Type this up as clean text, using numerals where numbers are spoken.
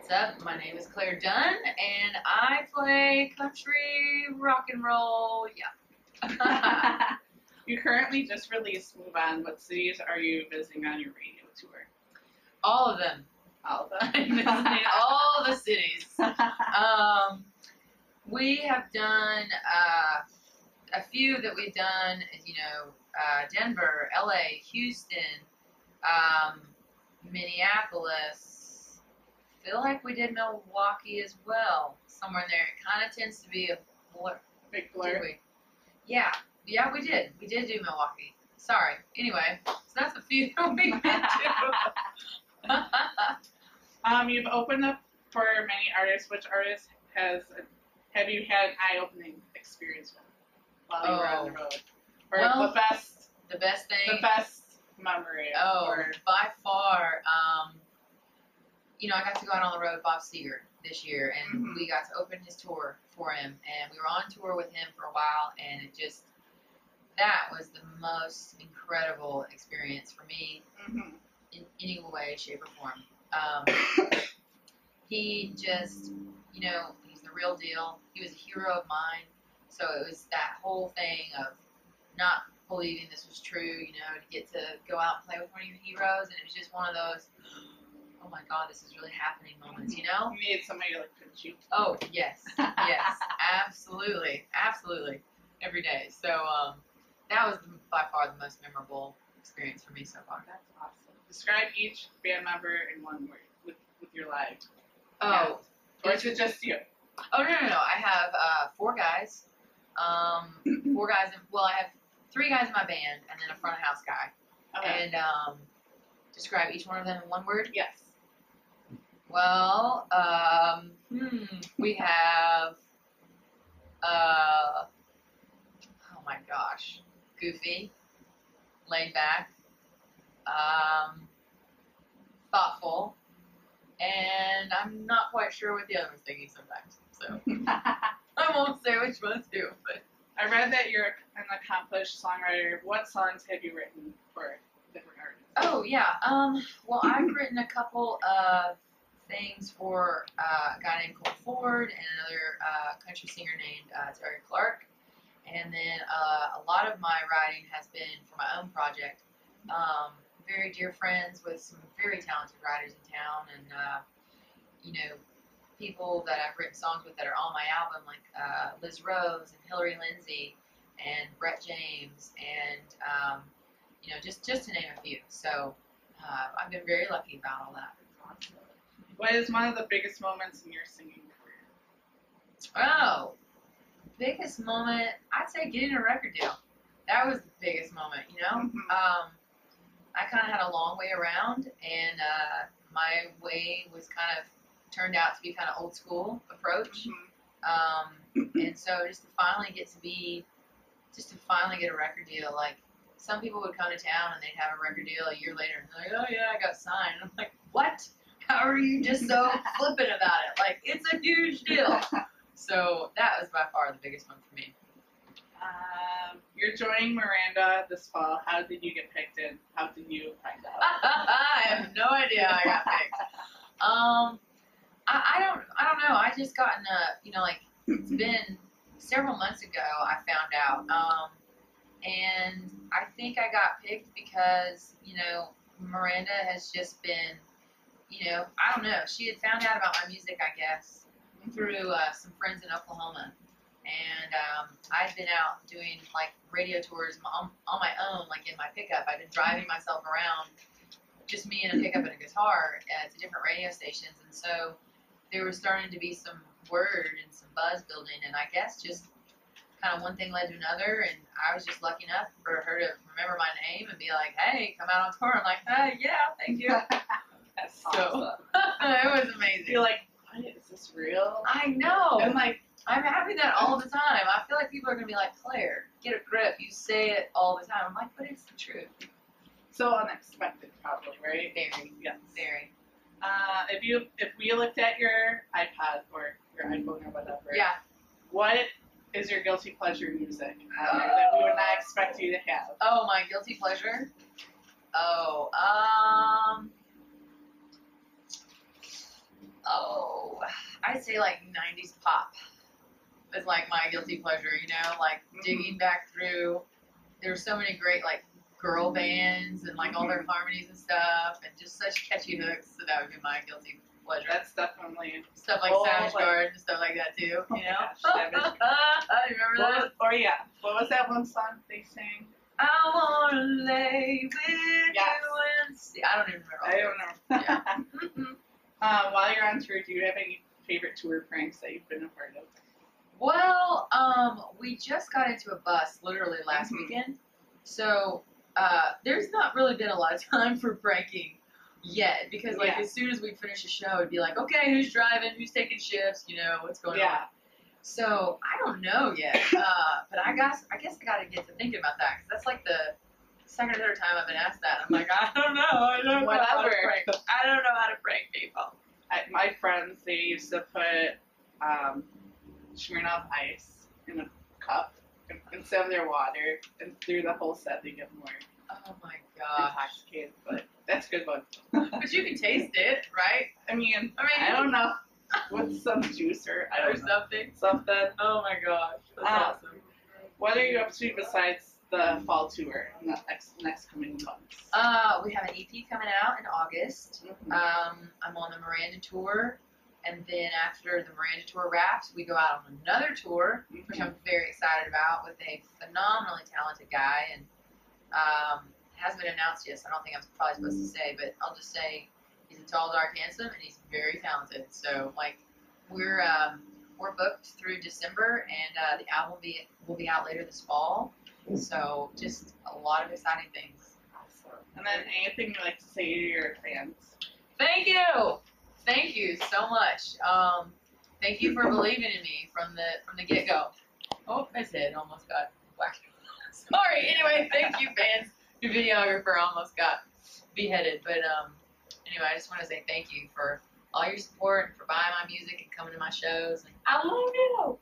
What's up? My name is Clare Dunn, and I play country, rock and roll. Yeah. You currently just released Move On. What cities are you visiting on your radio tour? All of them. All of them. I'm visiting all the cities. We have done a few that we've done. Denver, LA, Houston, Minneapolis. Feel like we did Milwaukee as well, somewhere in there. It kind of tends to be a blur. Big blur. Yeah, we did. We did do Milwaukee. Sorry. Anyway, so that's a few that we've been to. You've opened up for many artists. Which artist have you had an eye-opening experience with while you were on the road? Or the best memory? By far, I got to go out on the road with Bob Seger this year, and we got to open his tour for him, and we were on tour with him for a while, and that was the most incredible experience for me in any way, shape, or form. He just, he's the real deal. He was a hero of mine, so it was that whole thing of not believing this was true, to get to go out and play with one of your heroes, and it was just one of those, oh my God, this is really happening moments, You need somebody to pinch you. Oh, yes, yes, absolutely, every day. So that was by far the most memorable experience for me so far. That's awesome. Describe each band member in one word with your live. Oh. Yeah. Or is it just you? Oh, no. I have 4 guys. I have 3 guys in my band and then a front of house guy. Okay. And describe each one of them in one word? Yes. Well, we have, oh my gosh, goofy, laid back, thoughtful, and I'm not quite sure what the other one's thinking sometimes, so I won't say which one too, but. I read that you're an accomplished songwriter. What songs have you written for different artists? Oh, yeah, well, I've written a couple of things for a guy named Cole Ford and another country singer named Terry Clark. And then a lot of my writing has been for my own project. Very dear friends with some very talented writers in town, and people that I've written songs with that are on my album, like Liz Rose and Hillary Lindsay and Brett James, and just to name a few. So I've been very lucky about all that. Awesome. What is one of the biggest moments in your singing career? Oh, biggest moment, I'd say getting a record deal. That was the biggest moment, I kind of had a long way around, and my way was kind of turned out to be kind of old school approach. And so just to finally get a record deal, like some people would come to town and they'd have a record deal a year later and they're like, oh yeah, I got signed. And I'm like, what? How are you just so flippant about it? Like, it's a huge deal. So that was by far the biggest one for me. You're joining Miranda this fall. How did you get picked and how did you find out? I have no idea how I got picked. I don't know. I just gotten it's been several months ago I found out. And I think I got picked because, Miranda has just been, I don't know. She had found out about my music, I guess, through some friends in Oklahoma. And I'd been out doing, radio tours on my own, in my pickup. I'd been driving myself around, just me and a pickup and a guitar to different radio stations. And so there was starting to be some word and some buzz building. And I guess just kind of one thing led to another. And I was just lucky enough for her to remember my name and be like, hey, come out on tour. I'm like, hey, yeah, thank you. That's awesome. It was amazing. You're like, what, is this real? I know. And I'm having that all the time. I feel like people are going to be like, Claire, get a grip. You say it all the time. I'm like, but it's the truth. So unexpected, probably, right? Very. Yes. Very. If we looked at your iPod or your iPhone or whatever, what is your guilty pleasure music that we would not expect you to have? Oh, my guilty pleasure? Oh, I'd say like 90s pop is like my guilty pleasure, you know, like digging back through. There's so many great like girl bands and like all their harmonies and stuff and just such catchy hooks, so that would be my guilty pleasure. That's definitely stuff like Savage Garden and stuff like that too, you know? Gosh, You remember that? What was that one song they sang? I wanna lay with you and see. I don't even remember. I don't know. Yeah. While you're on tour, do you have any favorite tour pranks that you've been a part of? Well, we just got into a bus literally last weekend, so there's not really been a lot of time for pranking yet, because like as soon as we finish a show, it'd be like, okay, who's driving, who's taking shifts, you know, what's going on. So I don't know yet, but I guess I gotta get to thinking about that, because that's like the second or third time I've been asked that. I'm like, I don't know how to prank. I don't know how to prank people. My friends, they used to put Smirnoff Ice in a cup instead of their water, and through the whole set they get more. Oh my gosh. Intoxicated, but that's a good one. But you can taste it, right? I mean, I don't know. With some juice or something. Oh my gosh, that's awesome. What are you up to besides the fall tour in the next coming months? We have an EP coming out in August. I'm on the Miranda tour, and then after the Miranda tour wraps, we go out on another tour, which I'm very excited about, with a phenomenally talented guy, and hasn't been announced yet, so I don't think I'm probably supposed to say, but I'll just say he's a tall, dark, handsome, and he's very talented. So like we're booked through December, and the album will be out later this fall. So just a lot of exciting things. Awesome. And then anything you'd like to say to your fans? Thank you so much. Thank you for believing in me from the get go. Oh, his head almost got whacked. Sorry. Anyway, thank you, fans. Your videographer almost got beheaded, but anyway, I just want to say thank you for all your support and for buying my music and coming to my shows. And I love you.